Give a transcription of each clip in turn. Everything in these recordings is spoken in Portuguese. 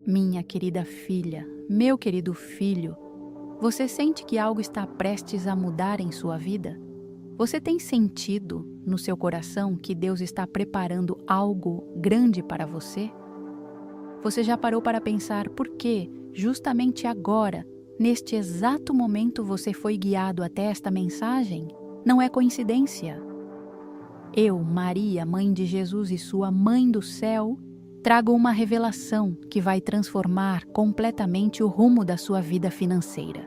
Minha querida filha, meu querido filho, você sente que algo está prestes a mudar em sua vida? Você tem sentido no seu coração que Deus está preparando algo grande para você? Você já parou para pensar por que, justamente agora, neste exato momento, você foi guiado até esta mensagem? Não é coincidência. Eu, Maria, mãe de Jesus e sua mãe do céu, trago uma revelação que vai transformar completamente o rumo da sua vida financeira.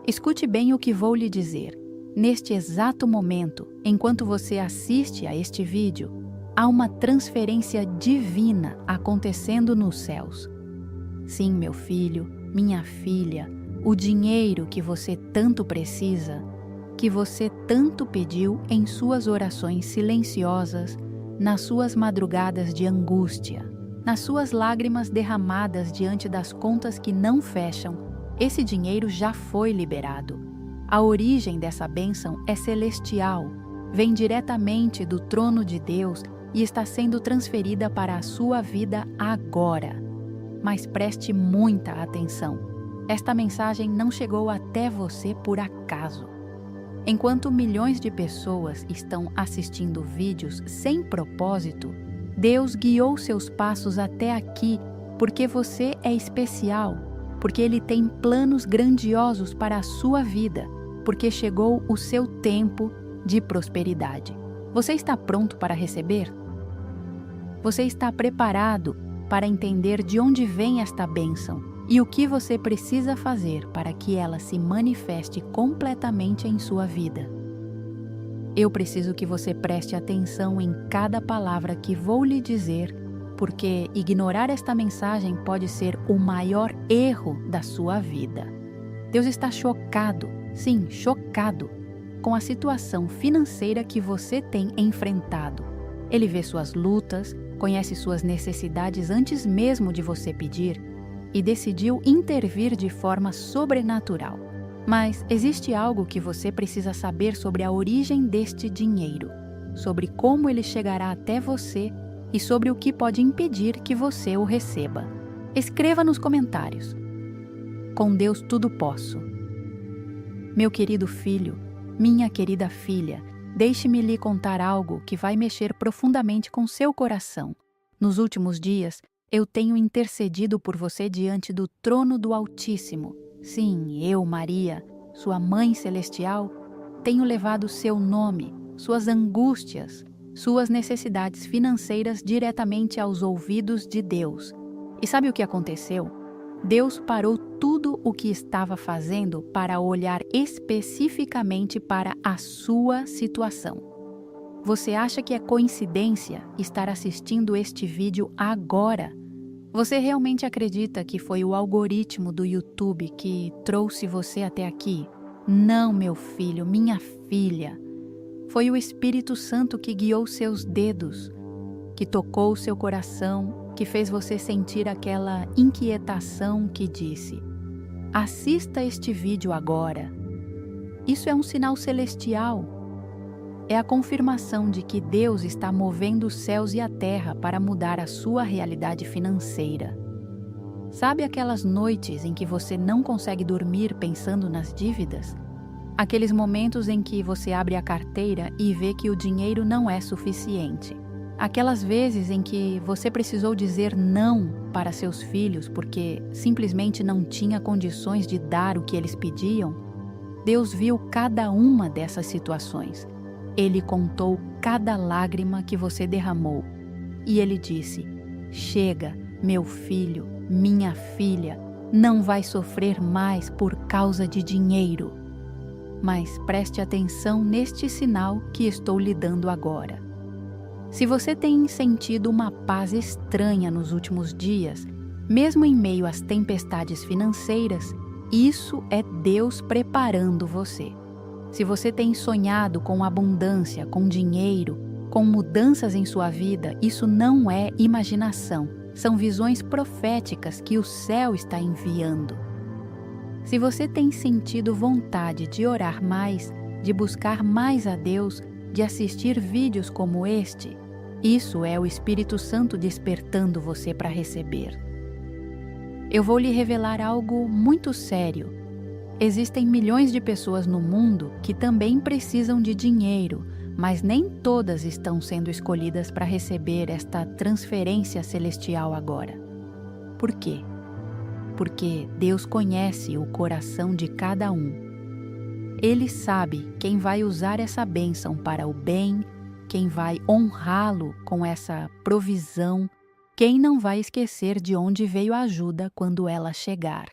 Escute bem o que vou lhe dizer. Neste exato momento, enquanto você assiste a este vídeo, há uma transferência divina acontecendo nos céus. Sim, meu filho, minha filha, o dinheiro que você tanto precisa, que você tanto pediu em suas orações silenciosas, nas suas madrugadas de angústia, nas suas lágrimas derramadas diante das contas que não fecham, esse dinheiro já foi liberado. A origem dessa bênção é celestial, vem diretamente do trono de Deus e está sendo transferida para a sua vida agora. Mas preste muita atenção. Esta mensagem não chegou até você por acaso. Enquanto milhões de pessoas estão assistindo vídeos sem propósito, Deus guiou seus passos até aqui porque você é especial, porque Ele tem planos grandiosos para a sua vida, porque chegou o seu tempo de prosperidade. Você está pronto para receber? Você está preparado para entender de onde vem esta bênção e o que você precisa fazer para que ela se manifeste completamente em sua vida? Eu preciso que você preste atenção em cada palavra que vou lhe dizer, porque ignorar esta mensagem pode ser o maior erro da sua vida. Deus está chocado, sim, chocado, com a situação financeira que você tem enfrentado. Ele vê suas lutas, conhece suas necessidades antes mesmo de você pedir e decidiu intervir de forma sobrenatural. Mas existe algo que você precisa saber sobre a origem deste dinheiro, sobre como ele chegará até você e sobre o que pode impedir que você o receba. Escreva nos comentários. Com Deus tudo posso. Meu querido filho, minha querida filha, deixe-me lhe contar algo que vai mexer profundamente com seu coração. Nos últimos dias, eu tenho intercedido por você diante do trono do Altíssimo. Sim, eu, Maria, sua Mãe Celestial, tenho levado seu nome, suas angústias, suas necessidades financeiras diretamente aos ouvidos de Deus. E sabe o que aconteceu? Deus parou tudo o que estava fazendo para olhar especificamente para a sua situação. Você acha que é coincidência estar assistindo este vídeo agora? Você realmente acredita que foi o algoritmo do YouTube que trouxe você até aqui? Não, meu filho, minha filha. Foi o Espírito Santo que guiou seus dedos, que tocou seu coração, que fez você sentir aquela inquietação que disse: assista este vídeo agora. Isso é um sinal celestial. É a confirmação de que Deus está movendo os céus e a terra para mudar a sua realidade financeira. Sabe aquelas noites em que você não consegue dormir pensando nas dívidas? Aqueles momentos em que você abre a carteira e vê que o dinheiro não é suficiente. Aquelas vezes em que você precisou dizer não para seus filhos porque simplesmente não tinha condições de dar o que eles pediam? Deus viu cada uma dessas situações. Ele contou cada lágrima que você derramou. E Ele disse: chega, meu filho, minha filha, não vai sofrer mais por causa de dinheiro. Mas preste atenção neste sinal que estou lhe dando agora. Se você tem sentido uma paz estranha nos últimos dias, mesmo em meio às tempestades financeiras, isso é Deus preparando você. Se você tem sonhado com abundância, com dinheiro, com mudanças em sua vida, isso não é imaginação. São visões proféticas que o céu está enviando. Se você tem sentido vontade de orar mais, de buscar mais a Deus, de assistir vídeos como este, isso é o Espírito Santo despertando você para receber. Eu vou lhe revelar algo muito sério. Existem milhões de pessoas no mundo que também precisam de dinheiro, mas nem todas estão sendo escolhidas para receber esta transferência celestial agora. Por quê? Porque Deus conhece o coração de cada um. Ele sabe quem vai usar essa bênção para o bem, quem vai honrá-lo com essa provisão, quem não vai esquecer de onde veio a ajuda quando ela chegar.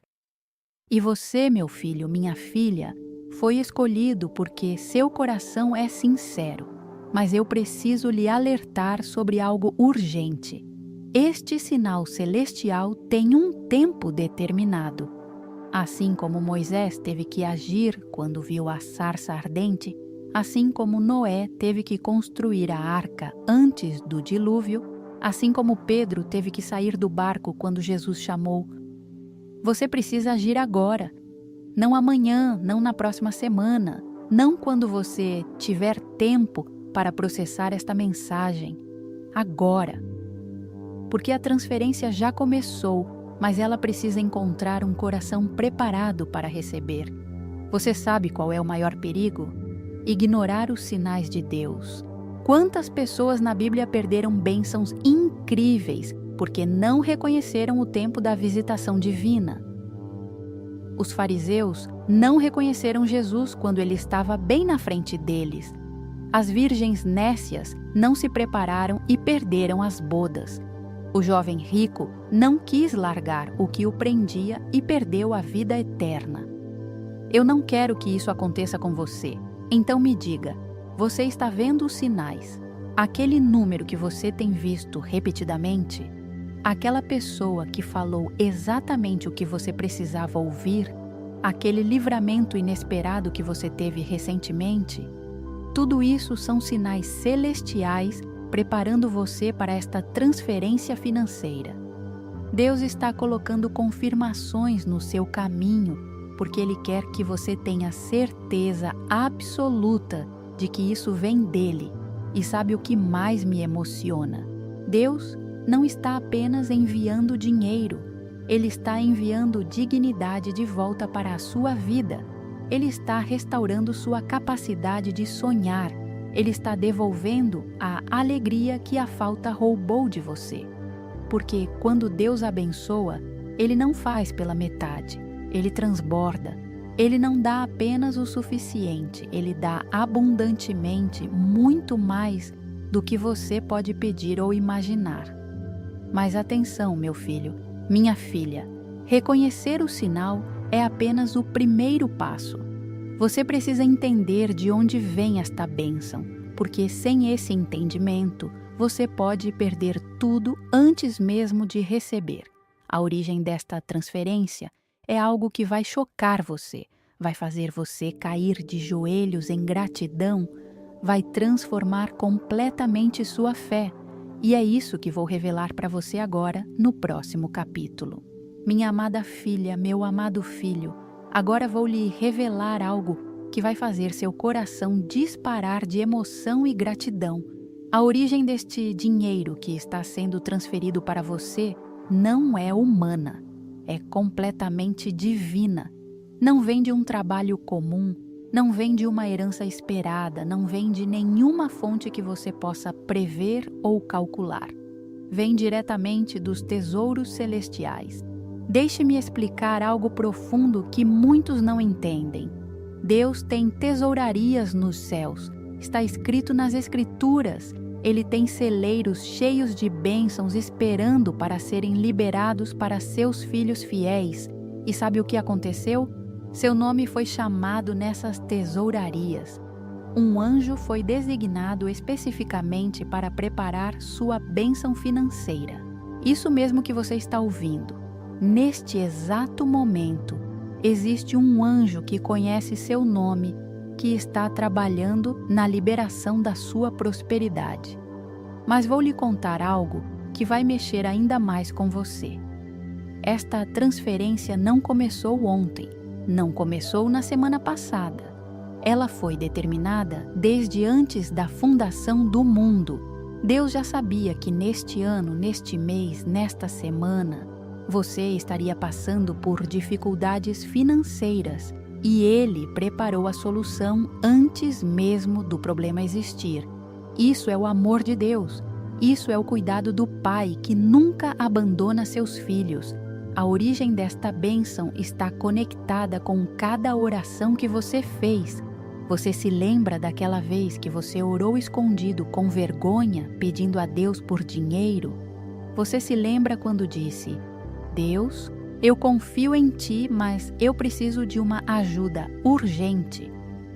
E você, meu filho, minha filha, foi escolhido porque seu coração é sincero, mas eu preciso lhe alertar sobre algo urgente. Este sinal celestial tem um tempo determinado. Assim como Moisés teve que agir quando viu a sarça ardente, assim como Noé teve que construir a arca antes do dilúvio, assim como Pedro teve que sair do barco quando Jesus chamou. Você precisa agir agora. Não amanhã, não na próxima semana, não quando você tiver tempo para processar esta mensagem. Agora. Porque a transferência já começou, mas ela precisa encontrar um coração preparado para receber. Você sabe qual é o maior perigo? Ignorar os sinais de Deus. Quantas pessoas na Bíblia perderam bênçãos incríveis porque não reconheceram o tempo da visitação divina? Os fariseus não reconheceram Jesus quando ele estava bem na frente deles. As virgens nécias não se prepararam e perderam as bodas. O jovem rico não quis largar o que o prendia e perdeu a vida eterna. Eu não quero que isso aconteça com você. Então me diga, você está vendo os sinais? Aquele número que você tem visto repetidamente? Aquela pessoa que falou exatamente o que você precisava ouvir? Aquele livramento inesperado que você teve recentemente? Tudo isso são sinais celestiais preparando você para esta transferência financeira. Deus está colocando confirmações no seu caminho, porque Ele quer que você tenha certeza absoluta de que isso vem dEle. E sabe o que mais me emociona? Deus não está apenas enviando dinheiro, Ele está enviando dignidade de volta para a sua vida. Ele está restaurando sua capacidade de sonhar. Ele está devolvendo a alegria que a falta roubou de você. Porque quando Deus abençoa, Ele não faz pela metade, Ele transborda. Ele não dá apenas o suficiente, Ele dá abundantemente muito mais do que você pode pedir ou imaginar. Mas atenção, meu filho, minha filha, reconhecer o sinal é apenas o primeiro passo. Você precisa entender de onde vem esta bênção, porque sem esse entendimento, você pode perder tudo antes mesmo de receber. A origem desta transferência é algo que vai chocar você, vai fazer você cair de joelhos em gratidão, vai transformar completamente sua fé. E é isso que vou revelar para você agora no próximo capítulo. Minha amada filha, meu amado filho, agora vou lhe revelar algo que vai fazer seu coração disparar de emoção e gratidão. A origem deste dinheiro que está sendo transferido para você não é humana, é completamente divina. Não vem de um trabalho comum, não vem de uma herança esperada, não vem de nenhuma fonte que você possa prever ou calcular. Vem diretamente dos tesouros celestiais. Deixe-me explicar algo profundo que muitos não entendem. Deus tem tesourarias nos céus. Está escrito nas Escrituras. Ele tem celeiros cheios de bênçãos esperando para serem liberados para seus filhos fiéis. E sabe o que aconteceu? Seu nome foi chamado nessas tesourarias. Um anjo foi designado especificamente para preparar sua bênção financeira. Isso mesmo que você está ouvindo. Neste exato momento, existe um anjo que conhece seu nome, que está trabalhando na liberação da sua prosperidade. Mas vou lhe contar algo que vai mexer ainda mais com você. Esta transferência não começou ontem, não começou na semana passada. Ela foi determinada desde antes da fundação do mundo. Deus já sabia que neste ano, neste mês, nesta semana, você estaria passando por dificuldades financeiras e Ele preparou a solução antes mesmo do problema existir. Isso é o amor de Deus. Isso é o cuidado do Pai que nunca abandona seus filhos. A origem desta bênção está conectada com cada oração que você fez. Você se lembra daquela vez que você orou escondido com vergonha, pedindo a Deus por dinheiro? Você se lembra quando disse: Deus, eu confio em Ti, mas eu preciso de uma ajuda urgente.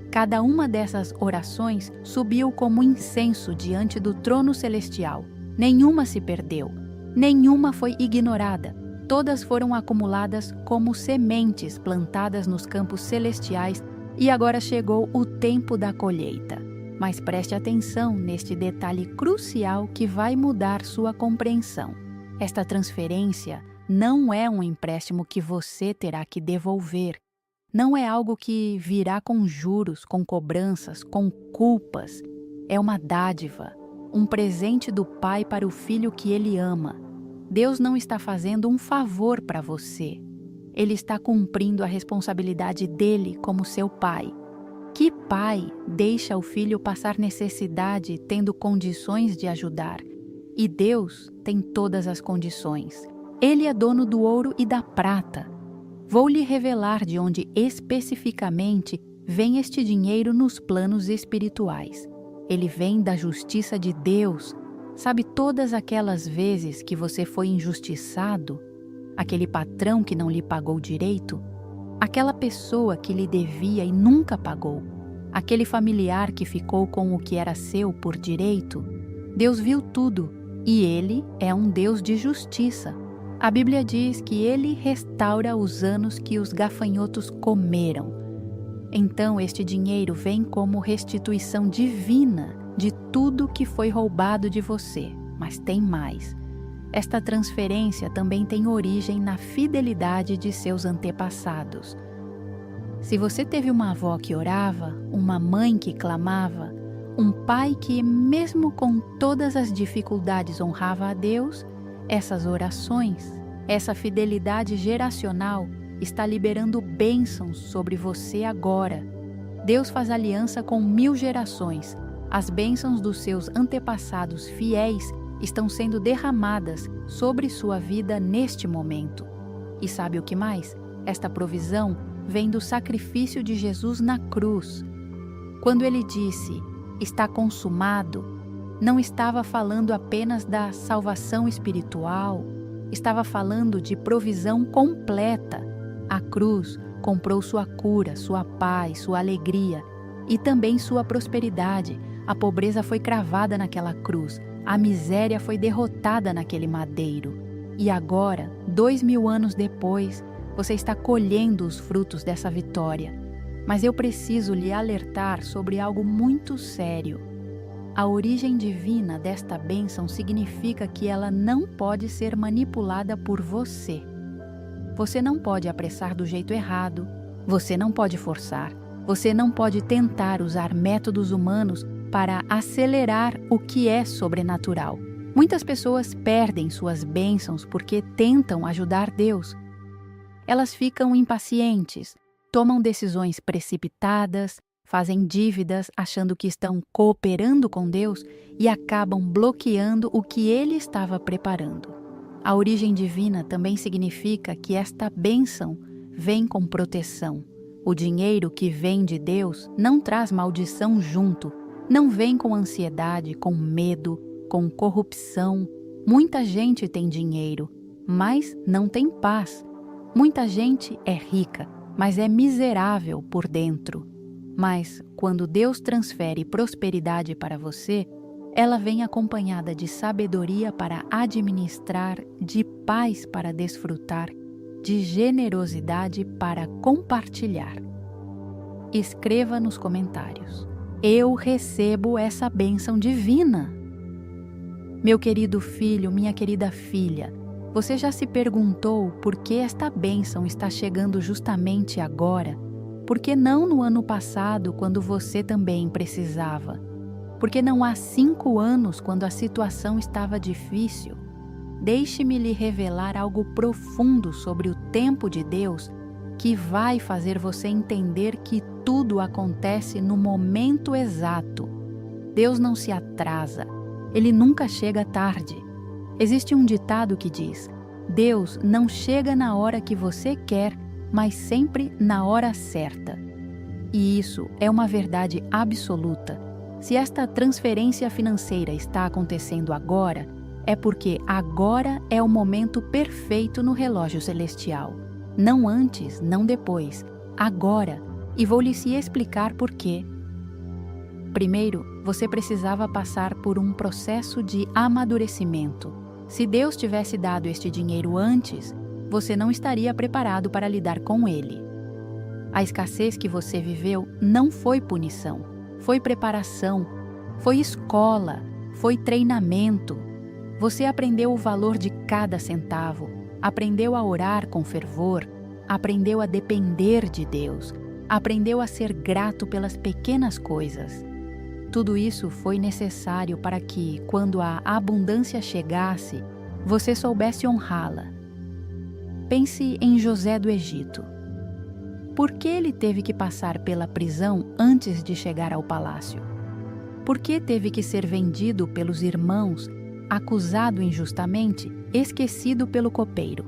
Cada uma dessas orações subiu como incenso diante do trono celestial. Nenhuma se perdeu, nenhuma foi ignorada. Todas foram acumuladas como sementes plantadas nos campos celestiais e agora chegou o tempo da colheita. Mas preste atenção neste detalhe crucial que vai mudar sua compreensão. Esta transferência não é um empréstimo que você terá que devolver. Não é algo que virá com juros, com cobranças, com culpas. É uma dádiva, um presente do Pai para o filho que Ele ama. Deus não está fazendo um favor para você. Ele está cumprindo a responsabilidade dele como seu pai. Que pai deixa o filho passar necessidade tendo condições de ajudar? E Deus tem todas as condições. Ele é dono do ouro e da prata. Vou lhe revelar de onde especificamente vem este dinheiro nos planos espirituais. Ele vem da justiça de Deus. Sabe todas aquelas vezes que você foi injustiçado? Aquele patrão que não lhe pagou direito? Aquela pessoa que lhe devia e nunca pagou? Aquele familiar que ficou com o que era seu por direito? Deus viu tudo e Ele é um Deus de justiça. A Bíblia diz que Ele restaura os anos que os gafanhotos comeram. Então este dinheiro vem como restituição divina de tudo que foi roubado de você. Mas tem mais. Esta transferência também tem origem na fidelidade de seus antepassados. Se você teve uma avó que orava, uma mãe que clamava, um pai que, mesmo com todas as dificuldades, honrava a Deus, essas orações, essa fidelidade geracional está liberando bênçãos sobre você agora. Deus faz aliança com 1000 gerações. As bênçãos dos seus antepassados fiéis estão sendo derramadas sobre sua vida neste momento. E sabe o que mais? Esta provisão vem do sacrifício de Jesus na cruz. Quando ele disse, está consumado, não estava falando apenas da salvação espiritual, estava falando de provisão completa. A cruz comprou sua cura, sua paz, sua alegria e também sua prosperidade. A pobreza foi cravada naquela cruz, a miséria foi derrotada naquele madeiro. E agora, 2000 anos depois, você está colhendo os frutos dessa vitória. Mas eu preciso lhe alertar sobre algo muito sério. A origem divina desta bênção significa que ela não pode ser manipulada por você. Você não pode apressar do jeito errado, você não pode forçar, você não pode tentar usar métodos humanos para acelerar o que é sobrenatural. Muitas pessoas perdem suas bênçãos porque tentam ajudar Deus. Elas ficam impacientes, tomam decisões precipitadas, fazem dívidas achando que estão cooperando com Deus e acabam bloqueando o que Ele estava preparando. A origem divina também significa que esta bênção vem com proteção. O dinheiro que vem de Deus não traz maldição junto, não vem com ansiedade, com medo, com corrupção. Muita gente tem dinheiro, mas não tem paz. Muita gente é rica, mas é miserável por dentro. Mas, quando Deus transfere prosperidade para você, ela vem acompanhada de sabedoria para administrar, de paz para desfrutar, de generosidade para compartilhar. Escreva nos comentários: eu recebo essa bênção divina. Meu querido filho, minha querida filha, você já se perguntou por que esta bênção está chegando justamente agora? Por que não no ano passado, quando você também precisava? Por que não há 5 anos, quando a situação estava difícil? deixe-me lhe revelar algo profundo sobre o tempo de Deus que vai fazer você entender que tudo acontece no momento exato. Deus não se atrasa, Ele nunca chega tarde. Existe um ditado que diz: Deus não chega na hora que você quer, mas sempre na hora certa. E isso é uma verdade absoluta. Se esta transferência financeira está acontecendo agora, é porque agora é o momento perfeito no relógio celestial. Não antes, não depois, agora. E vou lhe se explicar por quê. Primeiro, você precisava passar por um processo de amadurecimento. Se Deus tivesse dado este dinheiro antes, você não estaria preparado para lidar com ele. A escassez que você viveu não foi punição, foi preparação, foi escola, foi treinamento. Você aprendeu o valor de cada centavo, aprendeu a orar com fervor, aprendeu a depender de Deus, aprendeu a ser grato pelas pequenas coisas. Tudo isso foi necessário para que, quando a abundância chegasse, você soubesse honrá-la. Pense em José do Egito. Por que ele teve que passar pela prisão antes de chegar ao palácio? Por que teve que ser vendido pelos irmãos, acusado injustamente, esquecido pelo copeiro?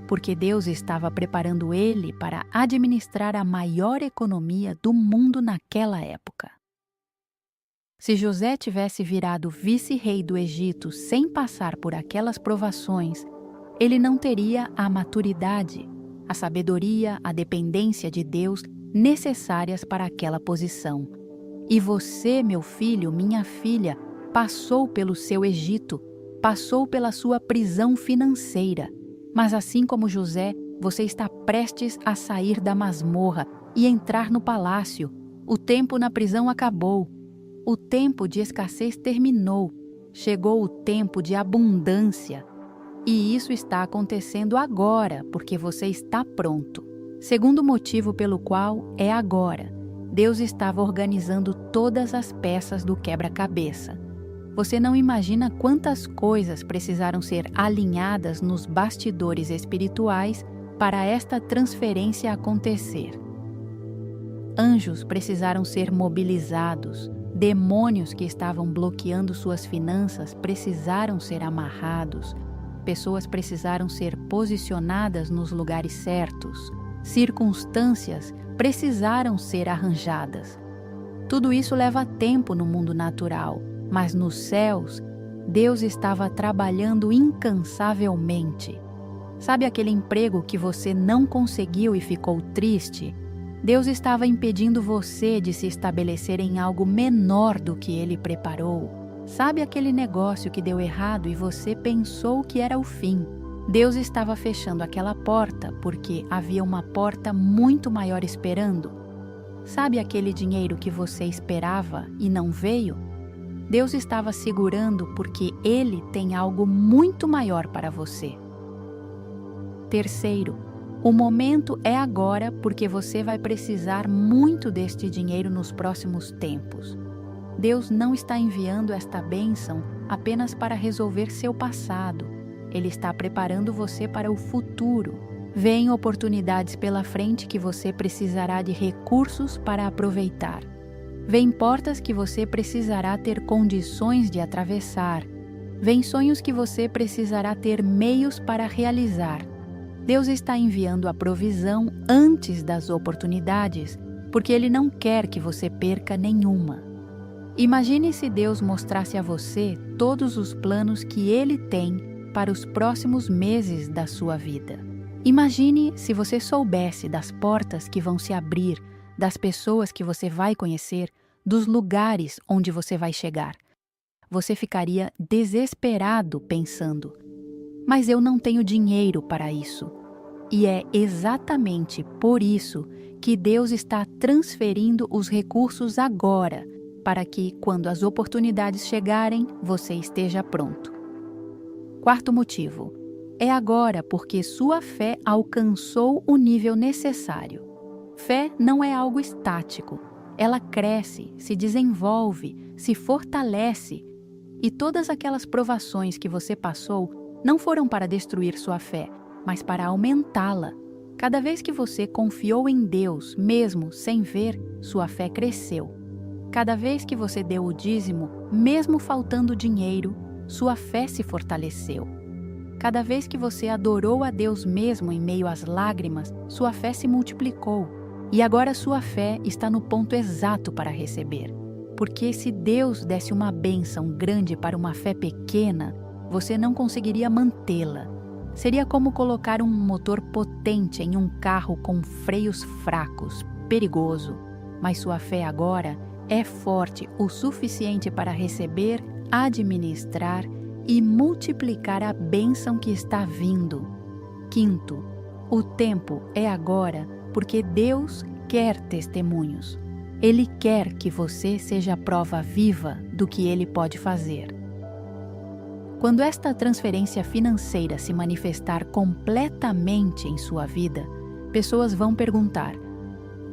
Porque Deus estava preparando ele para administrar a maior economia do mundo naquela época. Se José tivesse virado vice-rei do Egito sem passar por aquelas provações, ele não teria a maturidade, a sabedoria, a dependência de Deus necessárias para aquela posição. E você, meu filho, minha filha, passou pelo seu Egito, passou pela sua prisão financeira. Mas assim como José, você está prestes a sair da masmorra e entrar no palácio. O tempo na prisão acabou. O tempo de escassez terminou. Chegou o tempo de abundância. E isso está acontecendo agora, porque você está pronto. Segundo motivo pelo qual é agora. Deus estava organizando todas as peças do quebra-cabeça. Você não imagina quantas coisas precisaram ser alinhadas nos bastidores espirituais para esta transferência acontecer. Anjos precisaram ser mobilizados, demônios que estavam bloqueando suas finanças precisaram ser amarrados, pessoas precisaram ser posicionadas nos lugares certos, circunstâncias precisaram ser arranjadas. Tudo isso leva tempo no mundo natural, mas nos céus, Deus estava trabalhando incansavelmente. Sabe aquele emprego que você não conseguiu e ficou triste? Deus estava impedindo você de se estabelecer em algo menor do que Ele preparou. Sabe aquele negócio que deu errado e você pensou que era o fim? Deus estava fechando aquela porta porque havia uma porta muito maior esperando. Sabe aquele dinheiro que você esperava e não veio? Deus estava segurando porque Ele tem algo muito maior para você. Terceiro, o momento é agora porque você vai precisar muito deste dinheiro nos próximos tempos. Deus não está enviando esta bênção apenas para resolver seu passado. Ele está preparando você para o futuro. Vêm oportunidades pela frente que você precisará de recursos para aproveitar. Vêm portas que você precisará ter condições de atravessar. Vêm sonhos que você precisará ter meios para realizar. Deus está enviando a provisão antes das oportunidades, porque Ele não quer que você perca nenhuma. Imagine se Deus mostrasse a você todos os planos que Ele tem para os próximos meses da sua vida. Imagine se você soubesse das portas que vão se abrir, das pessoas que você vai conhecer, dos lugares onde você vai chegar. Você ficaria desesperado pensando: mas eu não tenho dinheiro para isso. E é exatamente por isso que Deus está transferindo os recursos agora, para que, quando as oportunidades chegarem, você esteja pronto. Quarto motivo. É agora porque sua fé alcançou o nível necessário. Fé não é algo estático. Ela cresce, se desenvolve, se fortalece. E todas aquelas provações que você passou Não foram para destruir sua fé, mas para aumentá-la. Cada vez que você confiou em Deus, mesmo sem ver, sua fé cresceu. Cada vez que você deu o dízimo, mesmo faltando dinheiro, sua fé se fortaleceu. Cada vez que você adorou a Deus mesmo em meio às lágrimas, sua fé se multiplicou. E agora sua fé está no ponto exato para receber. Porque se Deus desse uma bênção grande para uma fé pequena, você não conseguiria mantê-la. Seria como colocar um motor potente em um carro com freios fracos, perigoso. Mas sua fé agora é forte o suficiente para receber, administrar e multiplicar a bênção que está vindo. Quinto, o tempo é agora porque Deus quer testemunhos. Ele quer que você seja a prova viva do que Ele pode fazer. Quando esta transferência financeira se manifestar completamente em sua vida, pessoas vão perguntar: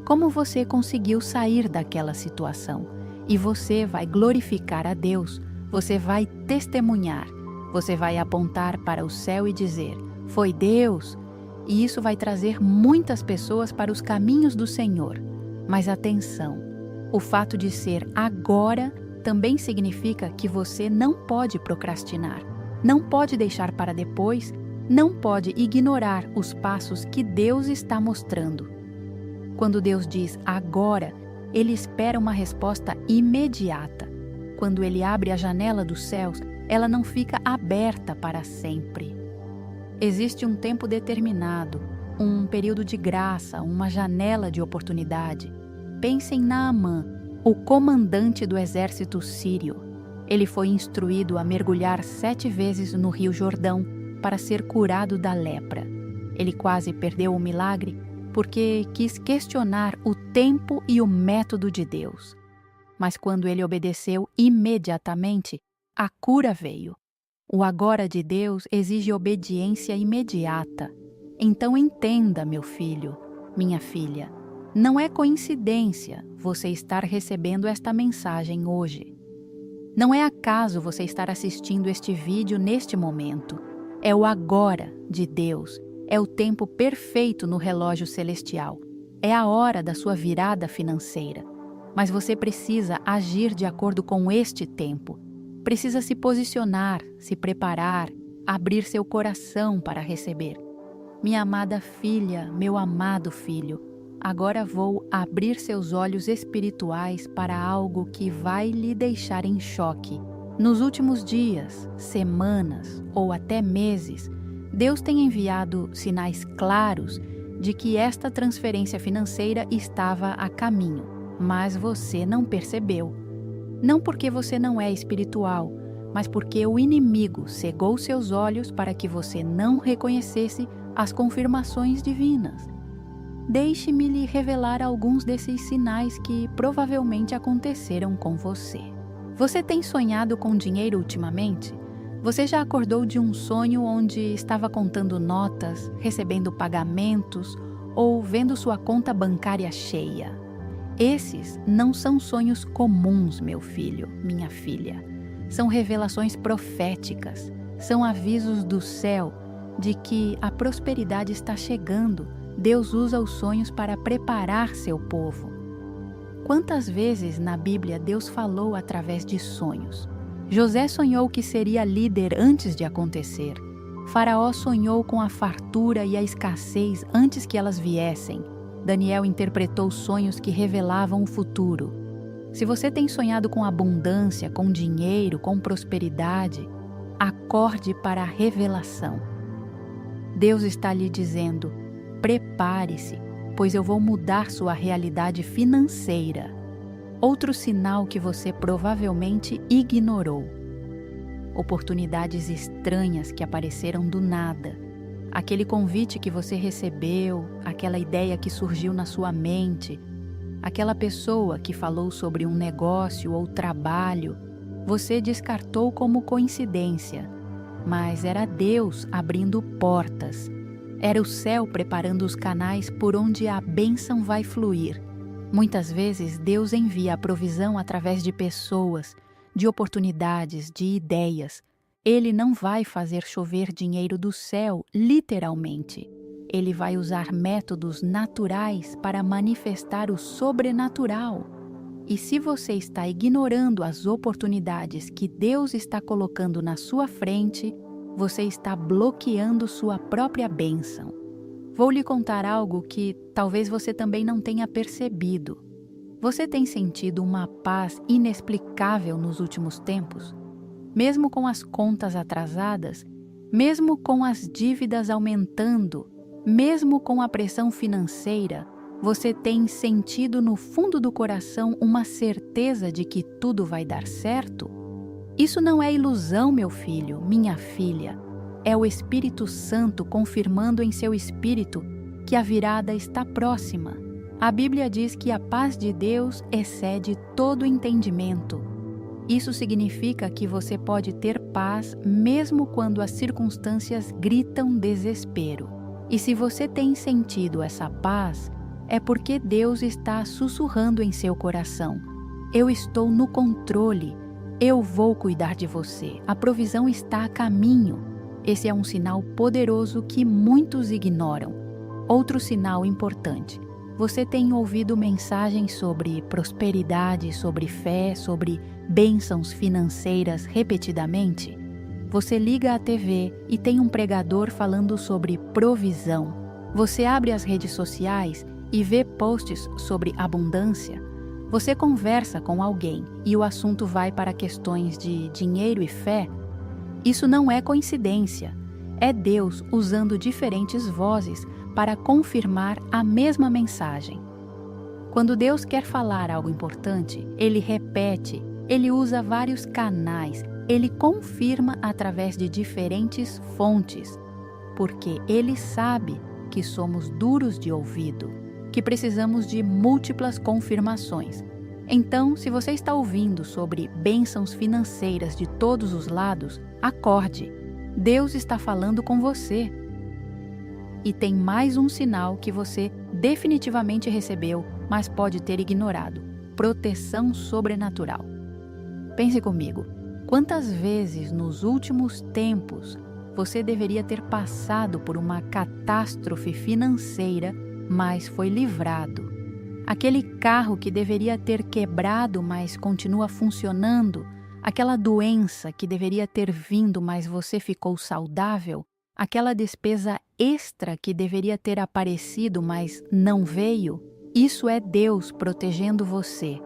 como você conseguiu sair daquela situação? E você vai glorificar a Deus, você vai testemunhar, você vai apontar para o céu e dizer: foi Deus. E isso vai trazer muitas pessoas para os caminhos do Senhor. Mas atenção, o fato de ser agora também significa que você não pode procrastinar, não pode deixar para depois, não pode ignorar os passos que Deus está mostrando. Quando Deus diz agora, Ele espera uma resposta imediata. Quando Ele abre a janela dos céus, ela não fica aberta para sempre. Existe um tempo determinado, um período de graça, uma janela de oportunidade. Pense em Naamã, o comandante do exército sírio. Ele foi instruído a mergulhar 7 vezes no Rio Jordão para ser curado da lepra. Ele quase perdeu o milagre porque quis questionar o tempo e o método de Deus. Mas quando ele obedeceu imediatamente, a cura veio. O agora de Deus exige obediência imediata. Então entenda, meu filho, minha filha, não é coincidência você estar recebendo esta mensagem hoje. Não é acaso você estar assistindo este vídeo neste momento. É o agora de Deus, é o tempo perfeito no relógio celestial. É a hora da sua virada financeira. Mas você precisa agir de acordo com este tempo. Precisa se posicionar, se preparar, abrir seu coração para receber. Minha amada filha, meu amado filho, agora vou abrir seus olhos espirituais para algo que vai lhe deixar em choque. Nos últimos dias, semanas ou até meses, Deus tem enviado sinais claros de que esta transferência financeira estava a caminho, mas você não percebeu. Não porque você não é espiritual, mas porque o inimigo cegou seus olhos para que você não reconhecesse as confirmações divinas. Deixe-me lhe revelar alguns desses sinais que provavelmente aconteceram com você. Você tem sonhado com dinheiro ultimamente? Você já acordou de um sonho onde estava contando notas, recebendo pagamentos ou vendo sua conta bancária cheia? Esses não são sonhos comuns, meu filho, minha filha. São revelações proféticas, são avisos do céu de que a prosperidade está chegando. Deus usa os sonhos para preparar seu povo. Quantas vezes na Bíblia Deus falou através de sonhos? José sonhou que seria líder antes de acontecer. Faraó sonhou com a fartura e a escassez antes que elas viessem. Daniel interpretou sonhos que revelavam o futuro. Se você tem sonhado com abundância, com dinheiro, com prosperidade, acorde para a revelação. Deus está lhe dizendo: prepare-se, pois eu vou mudar sua realidade financeira. Outro sinal que você provavelmente ignorou. Oportunidades estranhas que apareceram do nada. Aquele convite que você recebeu, aquela ideia que surgiu na sua mente, aquela pessoa que falou sobre um negócio ou trabalho, você descartou como coincidência, mas era Deus abrindo portas. Era o céu preparando os canais por onde a bênção vai fluir. Muitas vezes Deus envia a provisão através de pessoas, de oportunidades, de ideias. Ele não vai fazer chover dinheiro do céu, literalmente. Ele vai usar métodos naturais para manifestar o sobrenatural. E se você está ignorando as oportunidades que Deus está colocando na sua frente, você está bloqueando sua própria bênção. Vou lhe contar algo que talvez você também não tenha percebido. Você tem sentido uma paz inexplicável nos últimos tempos? Mesmo com as contas atrasadas, mesmo com as dívidas aumentando, mesmo com a pressão financeira, você tem sentido no fundo do coração uma certeza de que tudo vai dar certo? Isso não é ilusão, meu filho, minha filha. É o Espírito Santo confirmando em seu espírito que a virada está próxima. A Bíblia diz que a paz de Deus excede todo entendimento. Isso significa que você pode ter paz mesmo quando as circunstâncias gritam desespero. E se você tem sentido essa paz, é porque Deus está sussurrando em seu coração: eu estou no controle, eu vou cuidar de você, a provisão está a caminho. Esse é um sinal poderoso que muitos ignoram. Outro sinal importante: você tem ouvido mensagens sobre prosperidade, sobre fé, sobre bênçãos financeiras repetidamente? Você liga a TV e tem um pregador falando sobre provisão. Você abre as redes sociais e vê posts sobre abundância. Você conversa com alguém e o assunto vai para questões de dinheiro e fé. Isso não é coincidência. É Deus usando diferentes vozes para confirmar a mesma mensagem. Quando Deus quer falar algo importante, Ele repete, Ele usa vários canais, Ele confirma através de diferentes fontes, porque Ele sabe que somos duros de ouvido, que precisamos de múltiplas confirmações. Então, se você está ouvindo sobre bênçãos financeiras de todos os lados, acorde. Deus está falando com você. E tem mais um sinal que você definitivamente recebeu, mas pode ter ignorado: proteção sobrenatural. Pense comigo, quantas vezes nos últimos tempos você deveria ter passado por uma catástrofe financeira, mas foi livrado? Aquele carro que deveria ter quebrado, mas continua funcionando, aquela doença que deveria ter vindo, mas você ficou saudável, aquela despesa extra que deveria ter aparecido, mas não veio, isso é Deus protegendo você.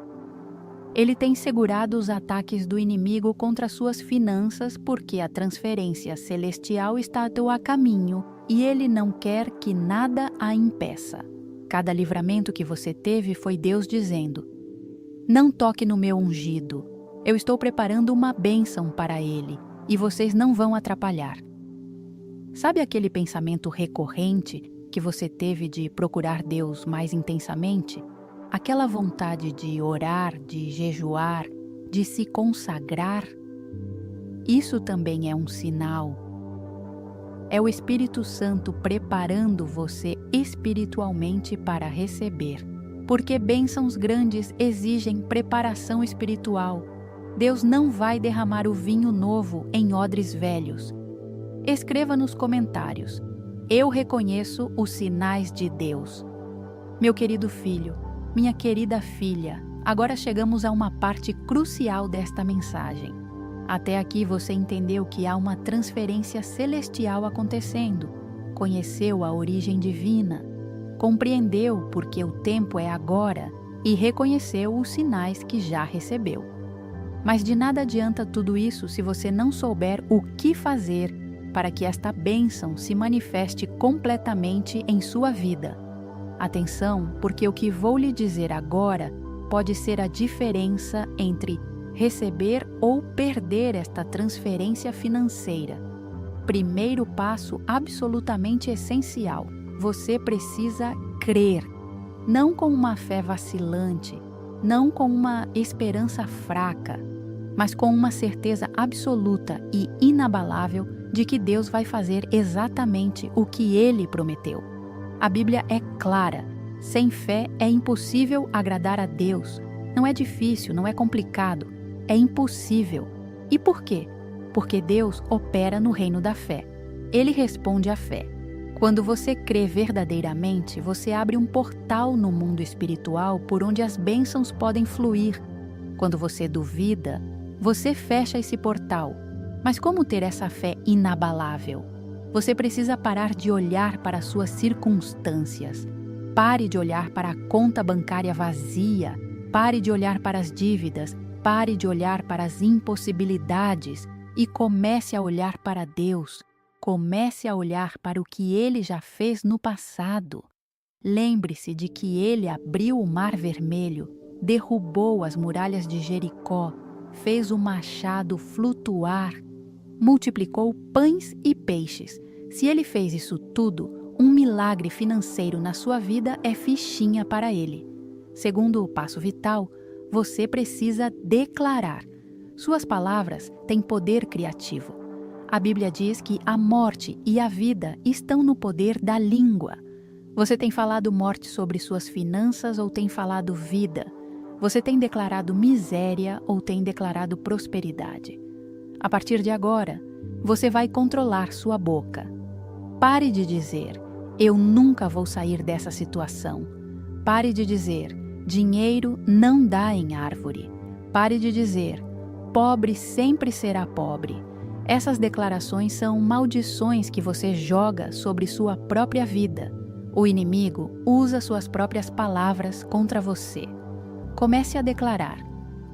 Ele tem segurado os ataques do inimigo contra suas finanças porque a transferência celestial está a caminho e ele não quer que nada a impeça. Cada livramento que você teve foi Deus dizendo: não toque no meu ungido, eu estou preparando uma bênção para ele e vocês não vão atrapalhar. Sabe aquele pensamento recorrente que você teve de procurar Deus mais intensamente? Aquela vontade de orar, de jejuar, de se consagrar? Isso também é um sinal. É o Espírito Santo preparando você espiritualmente para receber. Porque bênçãos grandes exigem preparação espiritual. Deus não vai derramar o vinho novo em odres velhos. Escreva nos comentários: eu reconheço os sinais de Deus. Meu querido filho, minha querida filha, agora chegamos a uma parte crucial desta mensagem. Até aqui você entendeu que há uma transferência celestial acontecendo, conheceu a origem divina, compreendeu porque o tempo é agora e reconheceu os sinais que já recebeu. Mas de nada adianta tudo isso se você não souber o que fazer para que esta bênção se manifeste completamente em sua vida. Atenção, porque o que vou lhe dizer agora pode ser a diferença entre receber ou perder esta transferência financeira. Primeiro passo absolutamente essencial: você precisa crer, não com uma fé vacilante, não com uma esperança fraca, mas com uma certeza absoluta e inabalável de que Deus vai fazer exatamente o que Ele prometeu. A Bíblia é clara: sem fé é impossível agradar a Deus. Não é difícil, não é complicado, é impossível. E por quê? porque Deus opera no reino da fé. Ele responde à fé. Quando você crê verdadeiramente, você abre um portal no mundo espiritual por onde as bênçãos podem fluir. Quando você duvida, você fecha esse portal. Mas como ter essa fé inabalável? Você precisa parar de olhar para as suas circunstâncias. Pare de olhar para a conta bancária vazia. Pare de olhar para as dívidas. Pare de olhar para as impossibilidades e comece a olhar para Deus. Comece a olhar para o que Ele já fez no passado. Lembre-se de que Ele abriu o Mar Vermelho, derrubou as muralhas de Jericó, fez o machado flutuar, multiplicou pães e peixes. Se Ele fez isso tudo, um milagre financeiro na sua vida é fichinha para Ele. Segundo o passo vital, você precisa declarar. Suas palavras têm poder criativo. A Bíblia diz que a morte e a vida estão no poder da língua. Você tem falado morte sobre suas finanças ou tem falado vida? Você tem declarado miséria ou tem declarado prosperidade? A partir de agora, você vai controlar sua boca. Pare de dizer, eu nunca vou sair dessa situação. Pare de dizer, dinheiro não dá em árvore. Pare de dizer, pobre sempre será pobre. Essas declarações são maldições que você joga sobre sua própria vida. O inimigo usa suas próprias palavras contra você. Comece a declarar: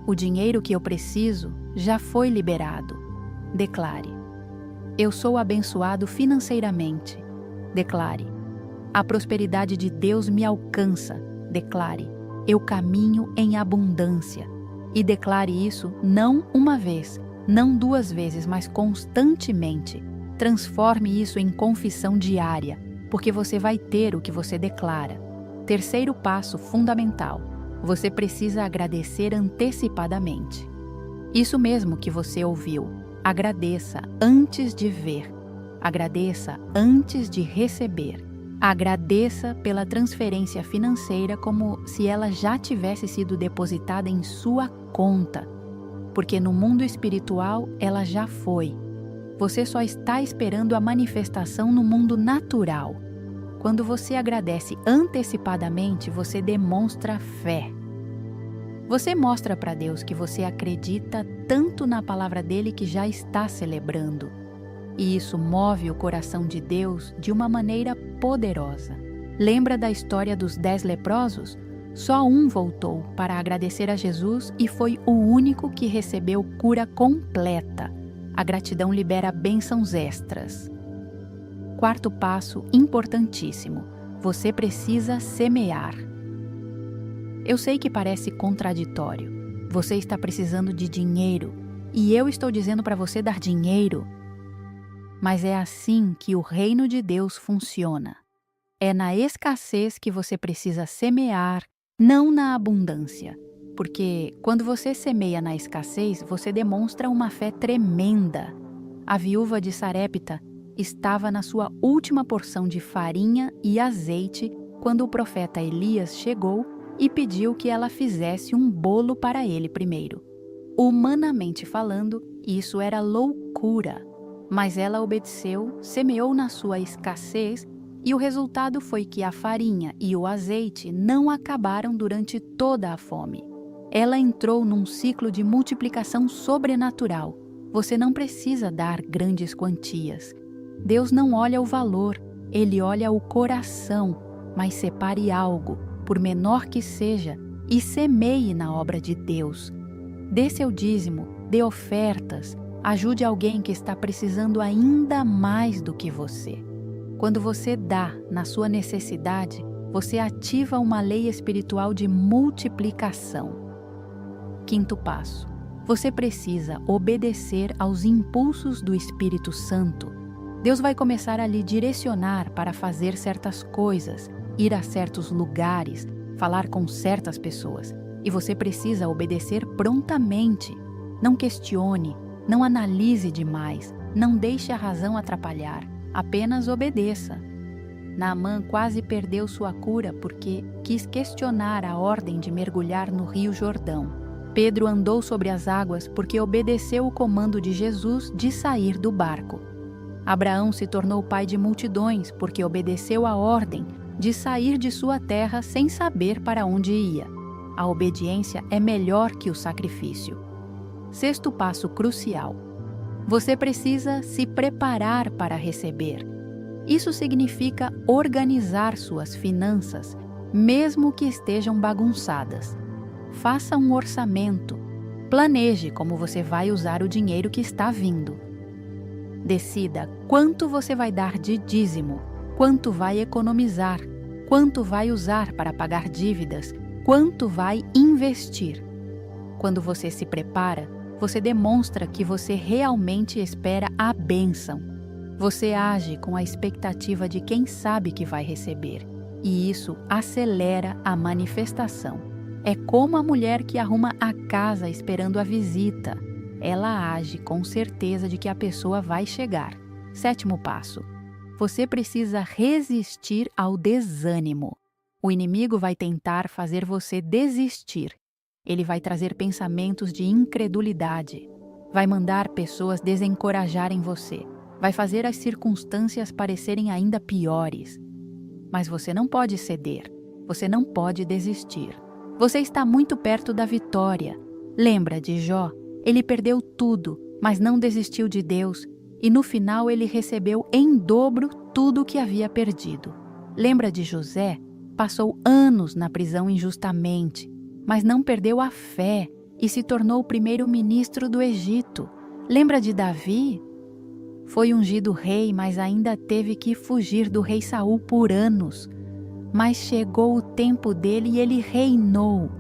o dinheiro que eu preciso já foi liberado. Declare: eu sou abençoado financeiramente. Declare: a prosperidade de Deus me alcança. Declare: eu caminho em abundância. E declare isso não uma vez, não 2 vezes, mas constantemente. Transforme isso em confissão diária, porque você vai ter o que você declara. Terceiro passo fundamental: você precisa agradecer antecipadamente. Isso mesmo que você ouviu. Agradeça antes de ver. Agradeça antes de receber. Agradeça pela transferência financeira como se ela já tivesse sido depositada em sua conta. Porque no mundo espiritual ela já foi. Você só está esperando a manifestação no mundo natural. Quando você agradece antecipadamente, você demonstra fé. Você mostra para Deus que você acredita tanto na palavra dele que já está celebrando. E isso move o coração de Deus de uma maneira poderosa. Lembra da história dos 10 leprosos? Só um voltou para agradecer a Jesus e foi o único que recebeu cura completa. A gratidão libera bênçãos extras. Quarto passo, importantíssimo. Você precisa semear. Eu sei que parece contraditório. Você está precisando de dinheiro e eu estou dizendo para você dar dinheiro. Mas é assim que o reino de Deus funciona. É na escassez que você precisa semear, não na abundância. Porque quando você semeia na escassez, você demonstra uma fé tremenda. A viúva de Sarepta estava na sua última porção de farinha e azeite quando o profeta Elias chegou e pediu que ela fizesse um bolo para ele primeiro. Humanamente falando, isso era loucura. Mas ela obedeceu, semeou na sua escassez e o resultado foi que a farinha e o azeite não acabaram durante toda a fome. Ela entrou num ciclo de multiplicação sobrenatural. Você não precisa dar grandes quantias. Deus não olha o valor, Ele olha o coração, mas separe algo, por menor que seja, e semeie na obra de Deus. Dê seu dízimo, dê ofertas, ajude alguém que está precisando ainda mais do que você. Quando você dá na sua necessidade, você ativa uma lei espiritual de multiplicação. Quinto passo: você precisa obedecer aos impulsos do Espírito Santo. Deus vai começar a lhe direcionar para fazer certas coisas, ir a certos lugares, falar com certas pessoas. E você precisa obedecer prontamente. Não questione, não analise demais, não deixe a razão atrapalhar, apenas obedeça. Naamã quase perdeu sua cura porque quis questionar a ordem de mergulhar no Rio Jordão. Pedro andou sobre as águas porque obedeceu o comando de Jesus de sair do barco. Abraão se tornou pai de multidões porque obedeceu a ordem de sair de sua terra sem saber para onde ia. A obediência é melhor que o sacrifício. Sexto passo crucial. Você precisa se preparar para receber. Isso significa organizar suas finanças, mesmo que estejam bagunçadas. Faça um orçamento. Planeje como você vai usar o dinheiro que está vindo. Decida quanto você vai dar de dízimo, quanto vai economizar, quanto vai usar para pagar dívidas, quanto vai investir. Quando você se prepara, você demonstra que você realmente espera a bênção. Você age com a expectativa de quem sabe que vai receber, e isso acelera a manifestação. É como a mulher que arruma a casa esperando a visita. Ela age com certeza de que a pessoa vai chegar. Sétimo passo. Você precisa resistir ao desânimo. O inimigo vai tentar fazer você desistir. Ele vai trazer pensamentos de incredulidade. Vai mandar pessoas desencorajarem você. Vai fazer as circunstâncias parecerem ainda piores. Mas você não pode ceder. Você não pode desistir. Você está muito perto da vitória. Lembra de Jó? Ele perdeu tudo, mas não desistiu de Deus, e no final ele recebeu em dobro tudo o que havia perdido. Lembra de José? Passou anos na prisão injustamente, mas não perdeu a fé e se tornou o primeiro-ministro do Egito. Lembra de Davi? Foi ungido rei, mas ainda teve que fugir do rei Saul por anos. Mas chegou o tempo dele e ele reinou.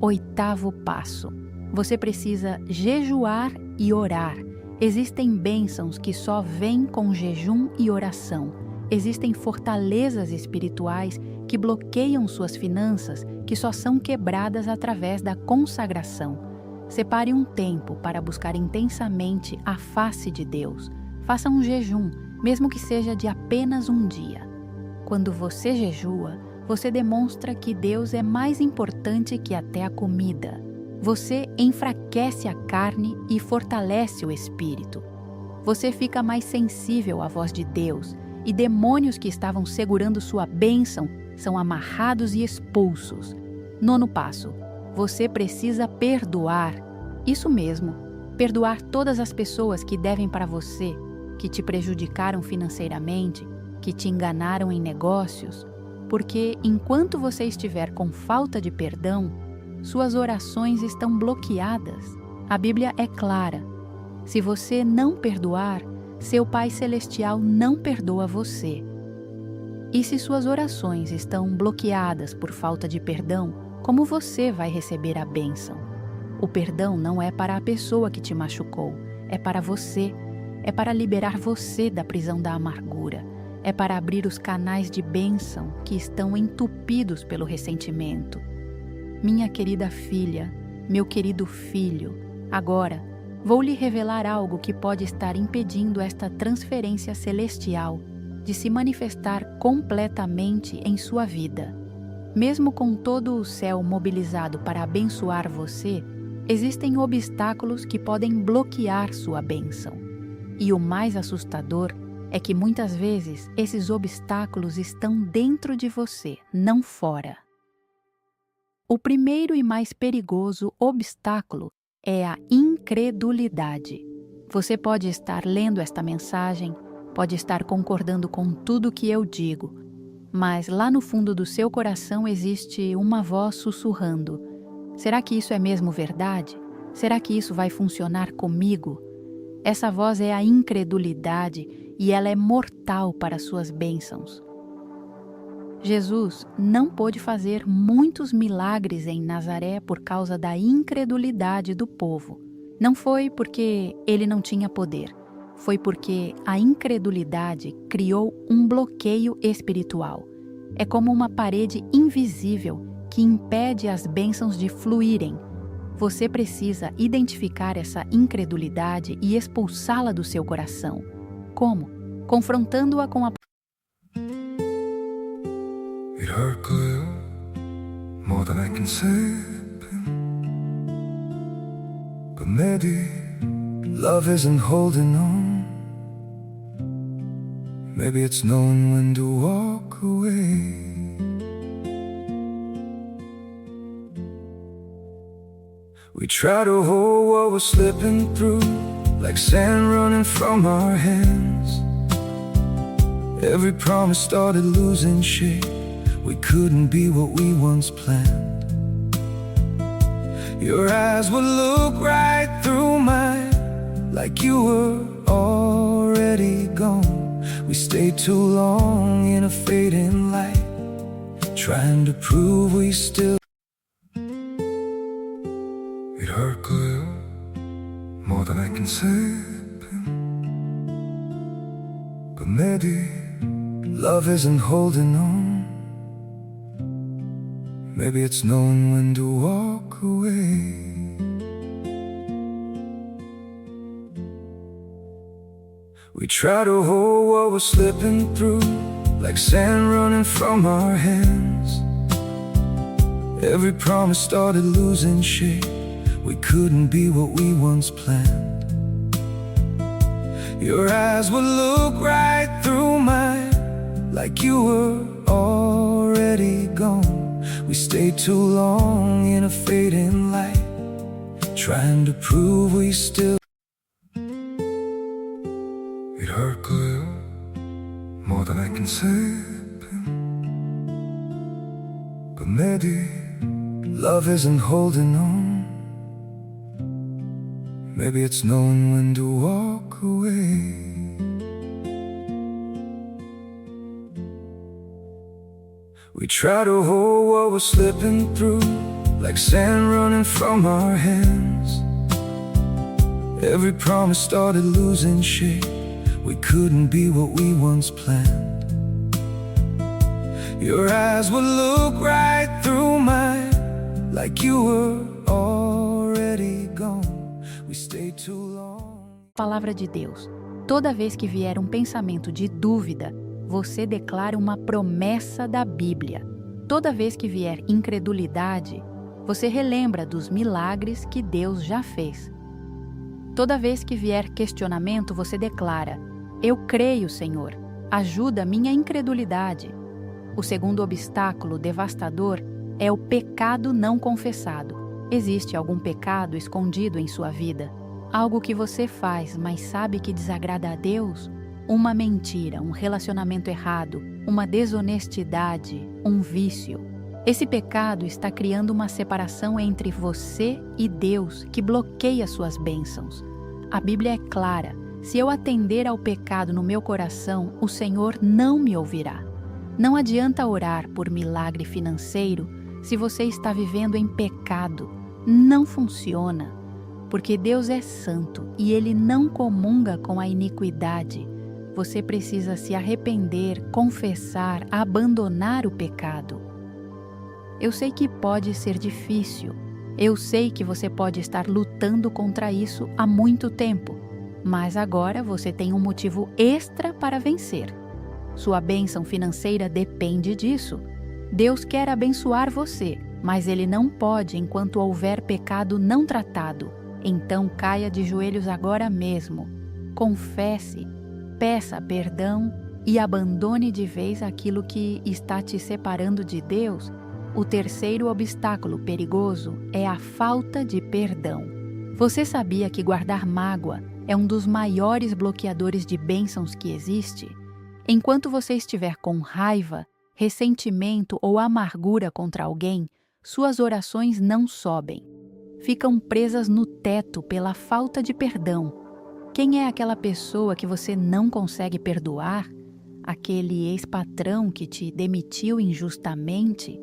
Oitavo passo. Você precisa jejuar e orar. Existem bênçãos que só vêm com jejum e oração. Existem fortalezas espirituais que bloqueiam suas finanças, que só são quebradas através da consagração. Separe um tempo para buscar intensamente a face de Deus. Faça um jejum, mesmo que seja de apenas um dia. Quando você jejua, você demonstra que Deus é mais importante que até a comida. Você enfraquece a carne e fortalece o espírito. Você fica mais sensível à voz de Deus, e demônios que estavam segurando sua bênção são amarrados e expulsos. Nono passo. Você precisa perdoar. Isso mesmo, perdoar todas as pessoas que devem para você, que te prejudicaram financeiramente, que te enganaram em negócios, porque enquanto você estiver com falta de perdão, suas orações estão bloqueadas. A Bíblia é clara. Se você não perdoar, seu Pai Celestial não perdoa você. E se suas orações estão bloqueadas por falta de perdão, como você vai receber a bênção? O perdão não é para a pessoa que te machucou, é para você. É para liberar você da prisão da amargura. É para abrir os canais de bênção que estão entupidos pelo ressentimento. Minha querida filha, meu querido filho, agora vou lhe revelar algo que pode estar impedindo esta transferência celestial de se manifestar completamente em sua vida. Mesmo com todo o céu mobilizado para abençoar você, existem obstáculos que podem bloquear sua bênção. E o mais assustador é que muitas vezes esses obstáculos estão dentro de você, não fora. O primeiro e mais perigoso obstáculo é a incredulidade. Você pode estar lendo esta mensagem, pode estar concordando com tudo que eu digo, mas lá no fundo do seu coração existe uma voz sussurrando: será que isso é mesmo verdade? Será que isso vai funcionar comigo? Essa voz é a incredulidade e ela é mortal para suas bênçãos. Jesus não pôde fazer muitos milagres em Nazaré por causa da incredulidade do povo. Não foi porque ele não tinha poder, foi porque a incredulidade criou um bloqueio espiritual. É como uma parede invisível que impede as bênçãos de fluírem. Você precisa identificar essa incredulidade e expulsá-la do seu coração. Como? Confrontando-a com a It hurt good, more than I can say. maybe love isn't holding on. Maybe it's knowing when to walk away. We try to hold what we're slipping through, like sand running from our hands. Every promise started losing shape. We couldn't be what we once planned. Your eyes would look right through mine, like you were already gone. We stayed too long in a fading light, trying to prove we still. It hurt clear, more than I can say. But maybe love isn't holding on. Maybe it's knowing when to walk away. We try to hold what we're slipping through, like sand running from our hands. Every promise started losing shape. We couldn't be what we once planned. Your eyes would look right through mine, like you were already gone. We stayed too long in a fading light, trying to prove we still. It hurt clear, more than I can say. But maybe love isn't holding on. Maybe it's knowing when to walk away. We try to hold what we're slipping through, like sand running from our hands. Every promise started losing shape. We couldn't be what we once planned. Your eyes would look right through mine, like you were already gone. We stayed too long. Palavra de Deus. Toda vez que vier um pensamento de dúvida, você declara uma promessa da Bíblia. Toda vez que vier incredulidade, você relembra dos milagres que Deus já fez. Toda vez que vier questionamento, você declara: eu creio, Senhor, ajuda minha incredulidade. O segundo obstáculo devastador é o pecado não confessado. Existe algum pecado escondido em sua vida? Algo que você faz, mas sabe que desagrada a Deus? Uma mentira, um relacionamento errado, uma desonestidade, um vício. Esse pecado está criando uma separação entre você e Deus que bloqueia suas bênçãos. A Bíblia é clara: se eu atender ao pecado no meu coração, o Senhor não me ouvirá. Não adianta orar por milagre financeiro se você está vivendo em pecado. Não funciona, porque Deus é santo e Ele não comunga com a iniquidade. Você precisa se arrepender, confessar, abandonar o pecado. Eu sei que pode ser difícil. Eu sei que você pode estar lutando contra isso há muito tempo. Mas agora você tem um motivo extra para vencer. Sua bênção financeira depende disso. Deus quer abençoar você, mas Ele não pode enquanto houver pecado não tratado. Então caia de joelhos agora mesmo. Confesse. Peça perdão e abandone de vez aquilo que está te separando de Deus. O terceiro obstáculo perigoso é a falta de perdão. Você sabia que guardar mágoa é um dos maiores bloqueadores de bênçãos que existe? Enquanto você estiver com raiva, ressentimento ou amargura contra alguém, suas orações não sobem. Ficam presas no teto pela falta de perdão. Quem é aquela pessoa que você não consegue perdoar? Aquele ex-patrão que te demitiu injustamente?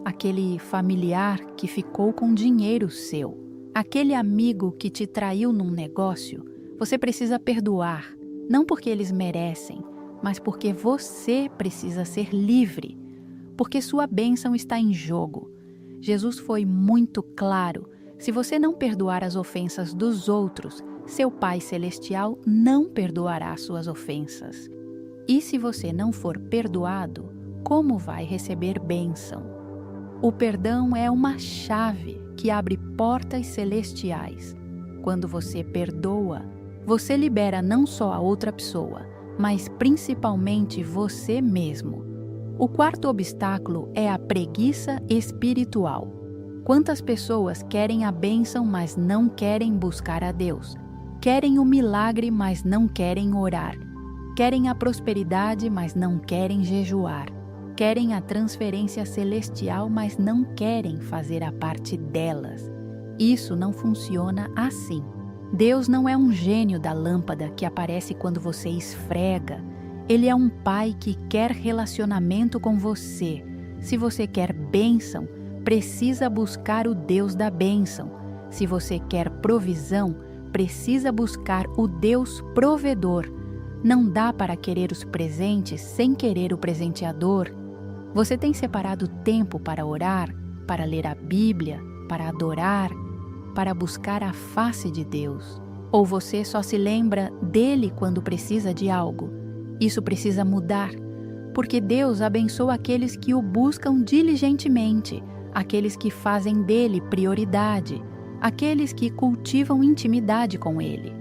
Aquele familiar que ficou com dinheiro seu? Aquele amigo que te traiu num negócio? Você precisa perdoar, não porque eles merecem, mas porque você precisa ser livre, porque sua bênção está em jogo. Jesus foi muito claro: se você não perdoar as ofensas dos outros, seu Pai Celestial não perdoará suas ofensas. E se você não for perdoado, como vai receber bênção? O perdão é uma chave que abre portas celestiais. quando você perdoa, você libera não só a outra pessoa, mas principalmente você mesmo. O quarto obstáculo é a preguiça espiritual. Quantas pessoas querem a bênção, mas não querem buscar a Deus? Querem o milagre, mas não querem orar. Querem a prosperidade, mas não querem jejuar. Querem a transferência celestial, mas não querem fazer a parte delas. Isso não funciona assim. Deus não é um gênio da lâmpada que aparece quando você esfrega. Ele é um pai que quer relacionamento com você. Se você quer bênção, precisa buscar o Deus da bênção. Se você quer provisão, precisa buscar o Deus provedor. Não dá para querer os presentes sem querer o presenteador. Você tem separado tempo para orar, para ler a Bíblia, para adorar, para buscar a face de Deus? Ou você só se lembra dele quando precisa de algo? Isso precisa mudar, porque Deus abençoa aqueles que o buscam diligentemente, aqueles que fazem dele prioridade, aqueles que cultivam intimidade com ele.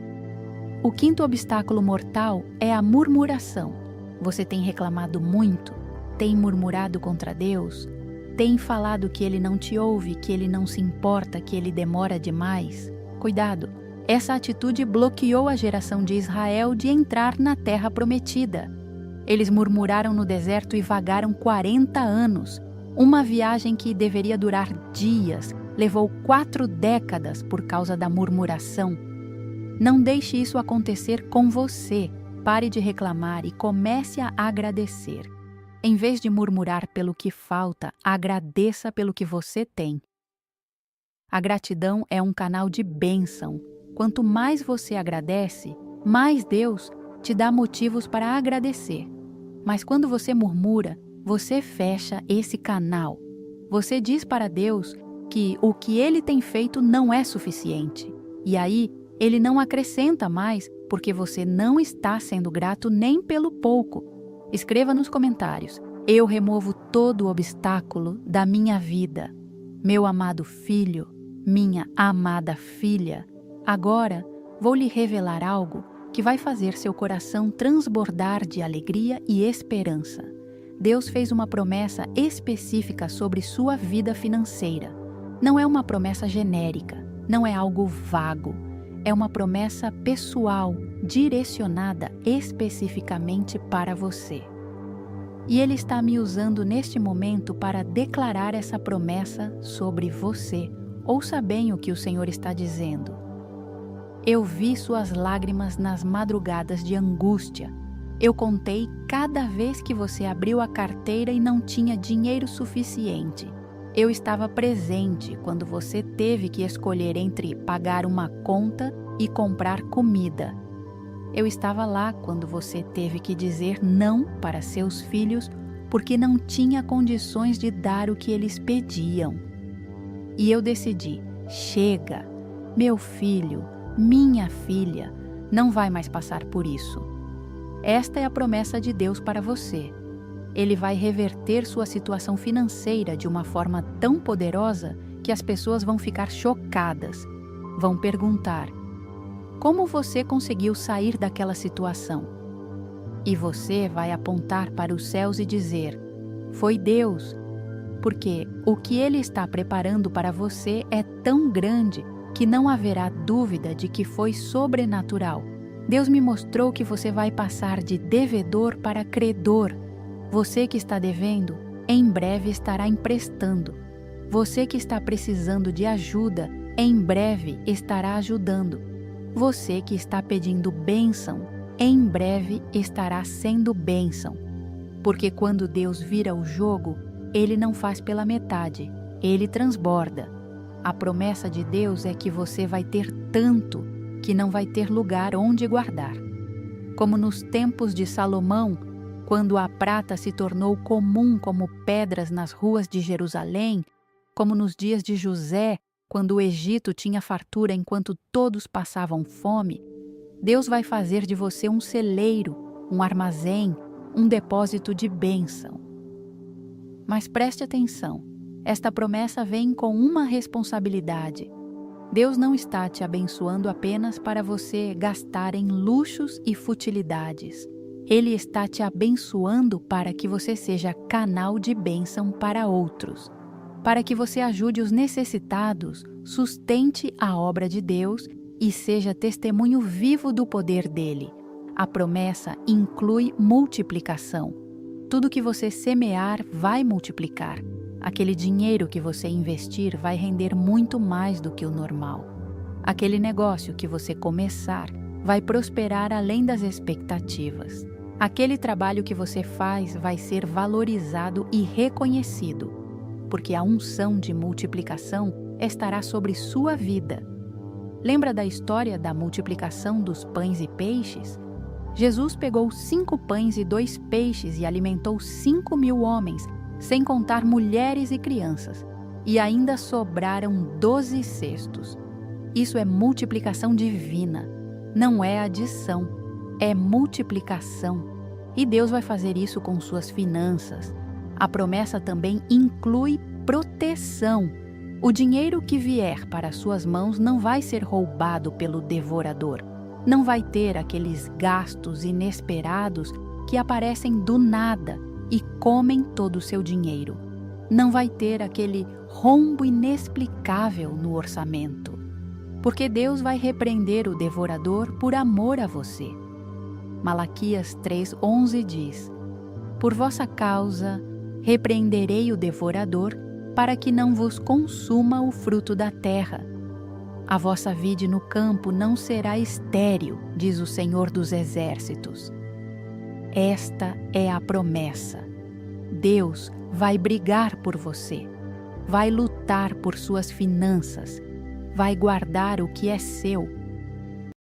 O quinto obstáculo mortal é a murmuração. Você tem reclamado muito? Tem murmurado contra Deus? Tem falado que ele não te ouve, que ele não se importa, que ele demora demais? Cuidado! Essa atitude bloqueou a geração de Israel de entrar na terra prometida. Eles murmuraram no deserto e vagaram 40 anos. Uma viagem que deveria durar dias, levou 4 décadas por causa da murmuração. Não deixe isso acontecer com você. Pare de reclamar e comece a agradecer. Em vez de murmurar pelo que falta, agradeça pelo que você tem. A gratidão é um canal de bênção. Quanto mais você agradece, mais Deus te dá motivos para agradecer. Mas quando você murmura, você fecha esse canal. Você diz para Deus que o que Ele tem feito não é suficiente. E aí, Ele não acrescenta mais porque você não está sendo grato nem pelo pouco. Escreva nos comentários: eu removo todo o obstáculo da minha vida. Meu amado filho, minha amada filha, agora vou lhe revelar algo que vai fazer seu coração transbordar de alegria e esperança. Deus fez uma promessa específica sobre sua vida financeira. Não é uma promessa genérica, não é algo vago. É uma promessa pessoal, direcionada especificamente para você. E Ele está me usando neste momento para declarar essa promessa sobre você. Ouça bem o que o Senhor está dizendo. Eu vi suas lágrimas nas madrugadas de angústia. Eu contei cada vez que você abriu a carteira e não tinha dinheiro suficiente. Eu estava presente quando você teve que escolher entre pagar uma conta e comprar comida. Eu estava lá quando você teve que dizer não para seus filhos porque não tinha condições de dar o que eles pediam. E eu decidi: chega, meu filho, minha filha, não vai mais passar por isso. Esta é a promessa de Deus para você. Ele vai reverter sua situação financeira de uma forma tão poderosa que as pessoas vão ficar chocadas. Vão perguntar: como você conseguiu sair daquela situação? E você vai apontar para os céus e dizer: foi Deus. Porque o que Ele está preparando para você é tão grande que não haverá dúvida de que foi sobrenatural. Deus me mostrou que você vai passar de devedor para credor. Você que está devendo, em breve estará emprestando. Você que está precisando de ajuda, em breve estará ajudando. Você que está pedindo bênção, em breve estará sendo bênção. Porque quando Deus vira o jogo, Ele não faz pela metade, Ele transborda. A promessa de Deus é que você vai ter tanto que não vai ter lugar onde guardar. Como nos tempos de Salomão, quando a prata se tornou comum como pedras nas ruas de Jerusalém, como nos dias de José, quando o Egito tinha fartura enquanto todos passavam fome, Deus vai fazer de você um celeiro, um armazém, um depósito de bênção. Mas preste atenção, esta promessa vem com uma responsabilidade. Deus não está te abençoando apenas para você gastar em luxos e futilidades. Ele está te abençoando para que você seja canal de bênção para outros, para que você ajude os necessitados, sustente a obra de Deus e seja testemunho vivo do poder dele. A promessa inclui multiplicação. Tudo que você semear vai multiplicar. Aquele dinheiro que você investir vai render muito mais do que o normal. Aquele negócio que você começar vai prosperar além das expectativas. Aquele trabalho que você faz vai ser valorizado e reconhecido, porque a unção de multiplicação estará sobre sua vida. Lembra da história da multiplicação dos pães e peixes? Jesus pegou 5 pães e 2 peixes e alimentou 5.000 homens, sem contar mulheres e crianças, e ainda sobraram 12 cestos. Isso é multiplicação divina, não é adição, é multiplicação. E Deus vai fazer isso com suas finanças. A promessa também inclui proteção. O dinheiro que vier para suas mãos não vai ser roubado pelo devorador. Não vai ter aqueles gastos inesperados que aparecem do nada e comem todo o seu dinheiro. Não vai ter aquele rombo inexplicável no orçamento, porque Deus vai repreender o devorador por amor a você. Malaquias 3:11 diz: Por vossa causa repreenderei o devorador, para que não vos consuma o fruto da terra. A vossa vide no campo não será estéril, diz o Senhor dos Exércitos. Esta é a promessa. Deus vai brigar por você, vai lutar por suas finanças, vai guardar o que é seu